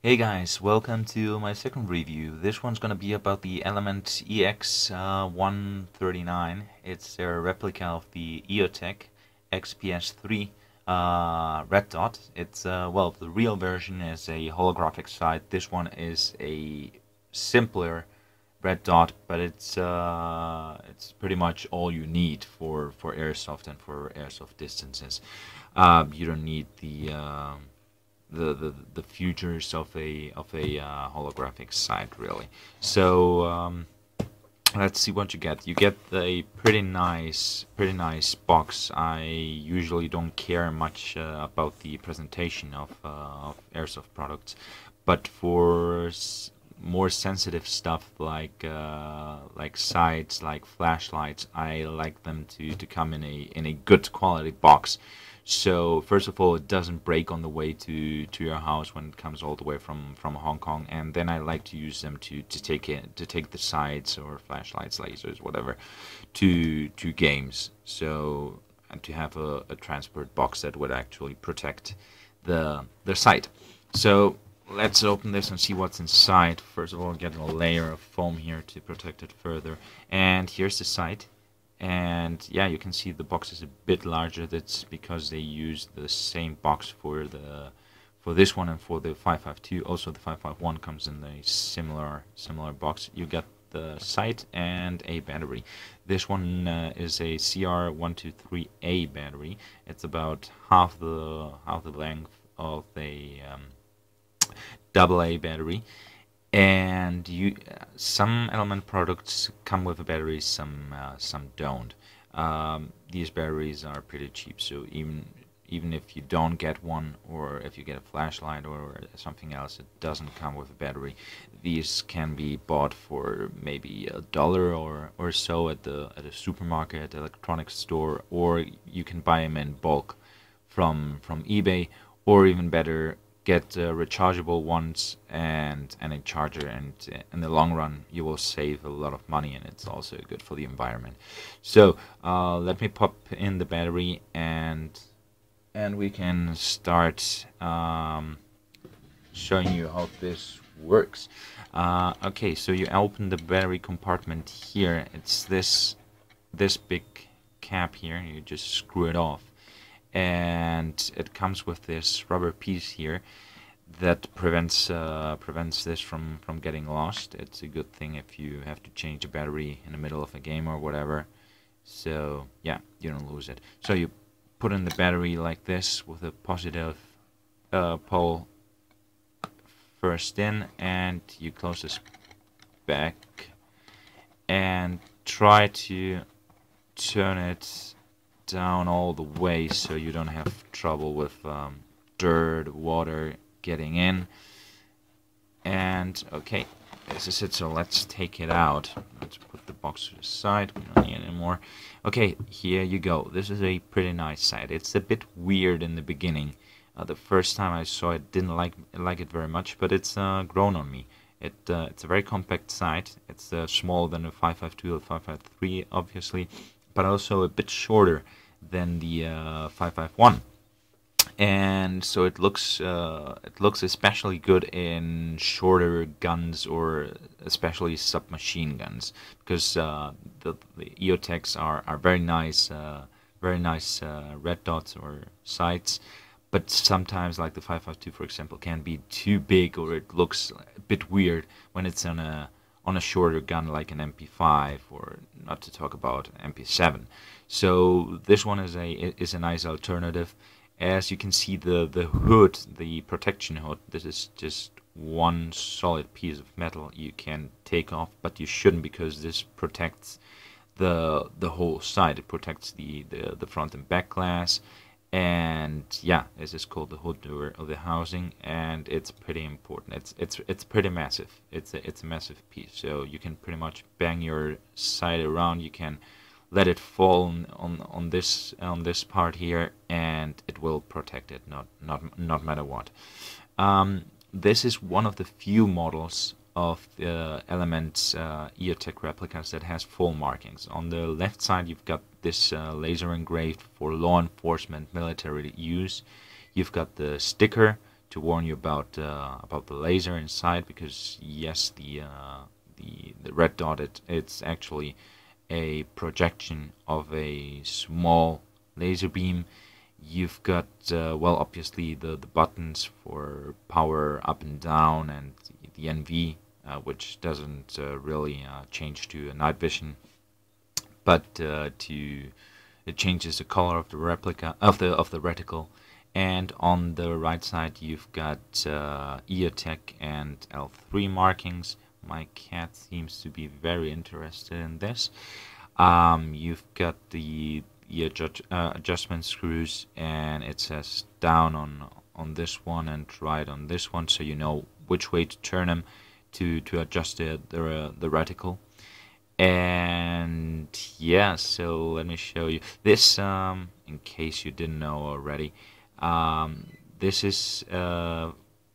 Hey guys, welcome to my second review. This one's gonna be about the Element EX139. It's a replica of the EOTech XPS-3 red dot. Well, the real version is a holographic sight. This one is a simpler red dot, but it's pretty much all you need for airsoft and for airsoft distances. You don't need the futures of a holographic sight really. So let's see what you get. You get a pretty nice box. I usually don't care much about the presentation of airsoft products, but for more sensitive stuff like sights, like flashlights, I like them to come in a good quality box. So first of all, it doesn't break on the way to your house when it comes all the way from Hong Kong, and then I like to use them to take the sights or flashlights, lasers, whatever, to games. So and to have a transport box that would actually protect the sight. So let's open this and see what's inside. First of all, get a layer of foam here to protect it further, and here's the sight. And yeah, you can see the box is a bit larger. That's because they use the same box for this one and for the 552. Also, the 551 comes in a similar box. You get the sight and a battery. This one is a CR123A battery. It's about half the length of a AA battery. And some Element products come with a battery, some don't. These batteries are pretty cheap, so even if you don't get one, or if you get a flashlight or something else, it doesn't come with a battery. These can be bought for maybe $1 or so at a supermarket, electronics store, or you can buy them in bulk from eBay, or even better, get rechargeable ones and a charger, and in the long run you will save a lot of money, and it's also good for the environment. So let me pop in the battery and we can start showing you how this works. Okay, so you open the battery compartment here. It's this big cap here, and you just screw it off. And it comes with this rubber piece here that prevents this from getting lost. It's a good thing if you have to change a battery in the middle of a game or whatever. So yeah, you don't lose it. So you put in the battery like this with a positive pole first in, and you close this back and try to turn it down all the way so you don't have trouble with dirt, water getting in. And okay, this is it. So let's take it out. Let's put the box to the side. We don't need it anymore. Okay, here you go. This is a pretty nice sight. It's a bit weird in the beginning. The first time I saw it, didn't like it very much, but it's grown on me. It's a very compact sight. It's smaller than a 552 or 553, obviously, but also a bit shorter than the 551, and so it looks especially good in shorter guns, or especially submachine guns, because the EOTechs are very nice red dots or sights, but sometimes, like the 552 for example, can be too big, or it looks a bit weird when it's on a shorter gun like an MP5, or not to talk about MP7. So this one is a nice alternative. As you can see, the hood, the protection hood, this is just one solid piece of metal you can take off, but you shouldn't, because this protects the whole side. It protects the front and back glass. And yeah, this is called the hood or the housing, and it's pretty important. It's pretty massive. It's a massive piece. So you can pretty much bang your sight around. You can let it fall on this part here, and it will protect it, not matter what. This is one of the few models of the Element EOTech replicas that has full markings. On the left side, you've got this laser engraved for law enforcement military use. You've got the sticker to warn you about the laser inside, because yes, the red dot, it's actually a projection of a small laser beam. You've got well, obviously the buttons for power up and down, and the NV, which doesn't really change to a night vision, but it changes the color of the replica of the reticle. And on the right side you've got EOTech and L3 markings. My cat seems to be very interested in this. You've got the adjustment screws, and it says down on this one and right on this one, so you know which way to turn them to adjust the reticle. And yeah, so let me show you this, in case you didn't know already. This is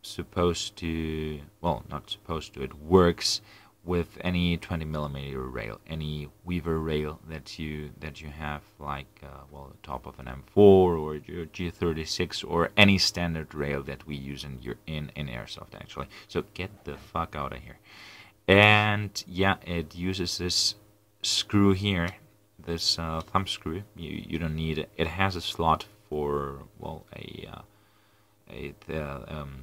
supposed to, well, not supposed to, it works with any 20mm rail, any Weaver rail that you have, like well, the top of an M4 or your G36 or any standard rail that we use in airsoft, actually. So get the fuck out of here. And yeah, it uses this screw here, this thumb screw. You don't need it. It has a slot for, well, a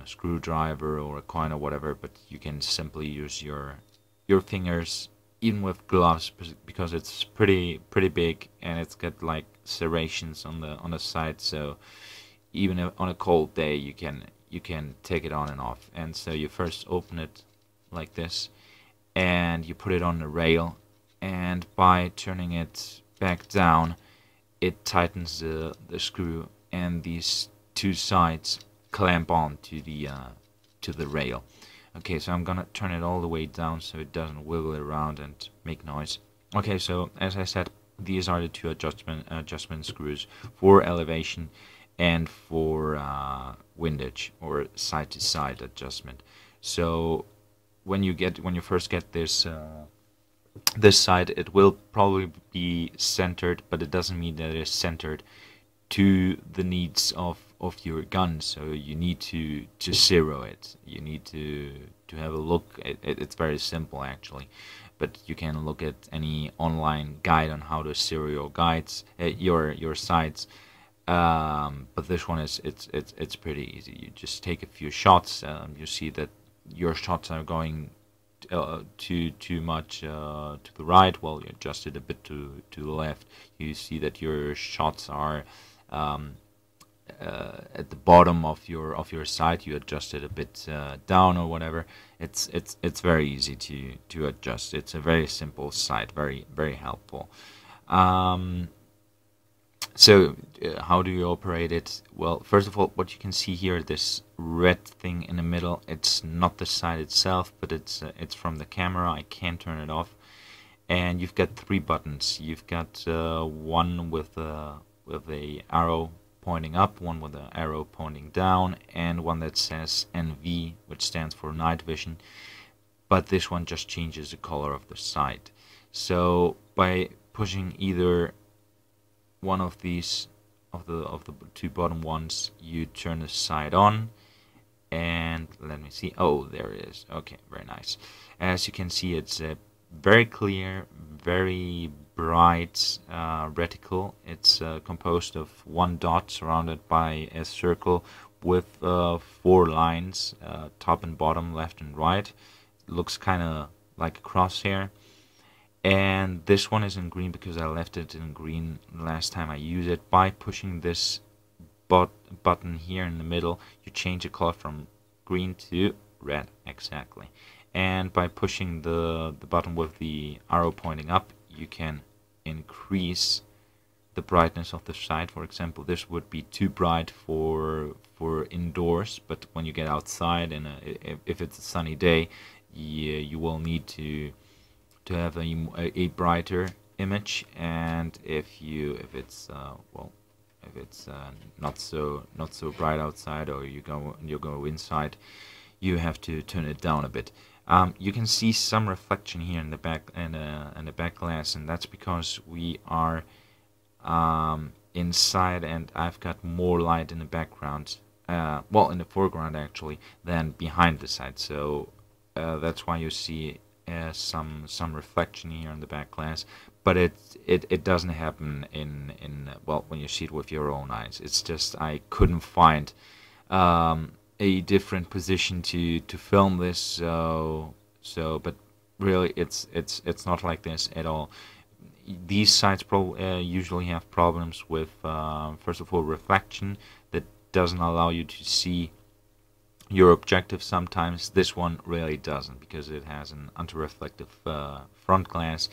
screwdriver or a coin or whatever, but you can simply use your fingers, even with gloves, because it's pretty big, and it's got like serrations on the side. So even on a cold day, you can take it on and off. And so you first open it like this, and you put it on the rail, and by turning it back down, it tightens the screw, and these two sides clamp on to the rail. Okay, so I'm gonna turn it all the way down so it doesn't wiggle around and make noise. Okay, so as I said, these are the two adjustment screws for elevation and for windage or side to side adjustment. So when you first get this this side, it will probably be centered, but it doesn't mean that it's centered to the needs of your gun. So you need to zero it. You need to have a look. It's very simple, actually, but you can look at any online guide on how to zero your guides, your sights. But this one it's pretty easy. You just take a few shots. You see that your shots are going too much to the right. Well, you adjust it a bit to the left. You see that your shots are at the bottom of your sight. You adjust it a bit down or whatever. It's very easy to adjust. It's a very simple sight, very helpful. So how do you operate it? Well, first of all, what you can see here, this red thing in the middle, it's not the sight itself, but it's from the camera. I can't turn it off. And you've got three buttons. You've got one with a arrow pointing up, one with an arrow pointing down, and one that says NV, which stands for night vision. But this one just changes the color of the sight. So by pushing either one of these of the two bottom ones, you turn the sight on, and let me see. Oh, there it is. Okay, very nice. As you can see, it's a very clear, very bright reticle. It's composed of one dot surrounded by a circle with 4 lines, top and bottom, left and right. It looks kind of like a crosshair. And this one is in green because I left it in green last time I used it. By pushing this button here in the middle, you change the color from green to red, exactly. And by pushing the button with the arrow pointing up, you can increase the brightness of the sight. For example, this would be too bright for indoors, but when you get outside and if it's a sunny day, you will need to have a brighter image. And if it's not so bright outside, or you go inside, you have to turn it down a bit. You can see some reflection here in the back and the back glass, and that's because we are inside, and I've got more light in the background well, in the foreground actually, than behind the sight. So that's why you see some reflection here in the back glass. But it doesn't happen in well, when you see it with your own eyes. It's just I couldn't find a different position to film this. But really, it's not like this at all. These sites usually have problems with first of all reflection that doesn't allow you to see your objective. Sometimes this one really doesn't, because it has an anti-reflective front glass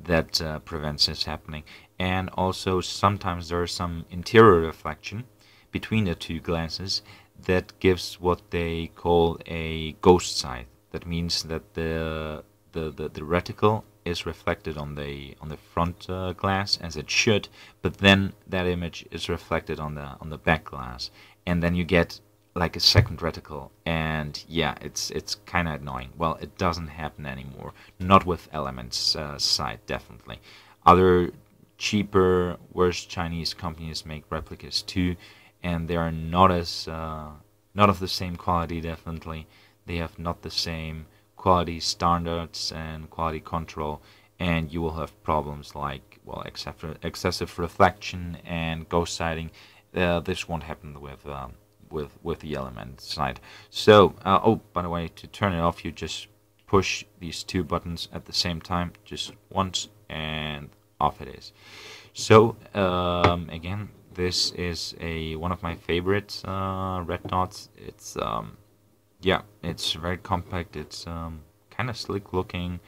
that prevents this happening. And also sometimes there is some interior reflection between the two glasses that gives what they call a ghost side. That means that the reticle is reflected on the front glass as it should, but then that image is reflected on the back glass, and then you get like a second reticle, and yeah, it's kind of annoying. Well, it doesn't happen anymore, not with Element's side, definitely. Other cheaper, worse Chinese companies make replicas too, and they are not as not of the same quality, definitely. They have not the same quality standards and quality control, and you will have problems like, well, excessive reflection and ghost sighting. This won't happen with the Element side. So, oh, by the way, to turn it off, you just push these two buttons at the same time, just once, and off it is. So, again, this is one of my favorite red dots. It's yeah, it's very compact. It's kind of slick looking.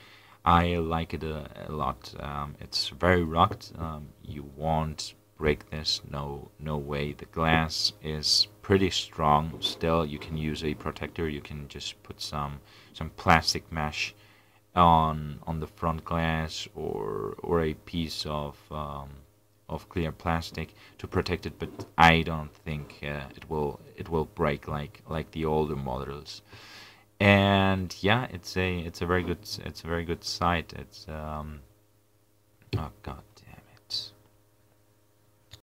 I like it a lot. It's very rugged. You won't break this. No, no way. The glass is pretty strong. Still, you can use a protector. You can just put some plastic mesh on the front glass, or a piece of clear plastic to protect it, but I don't think it will break like the older models. And yeah, it's a very good site. It's oh god,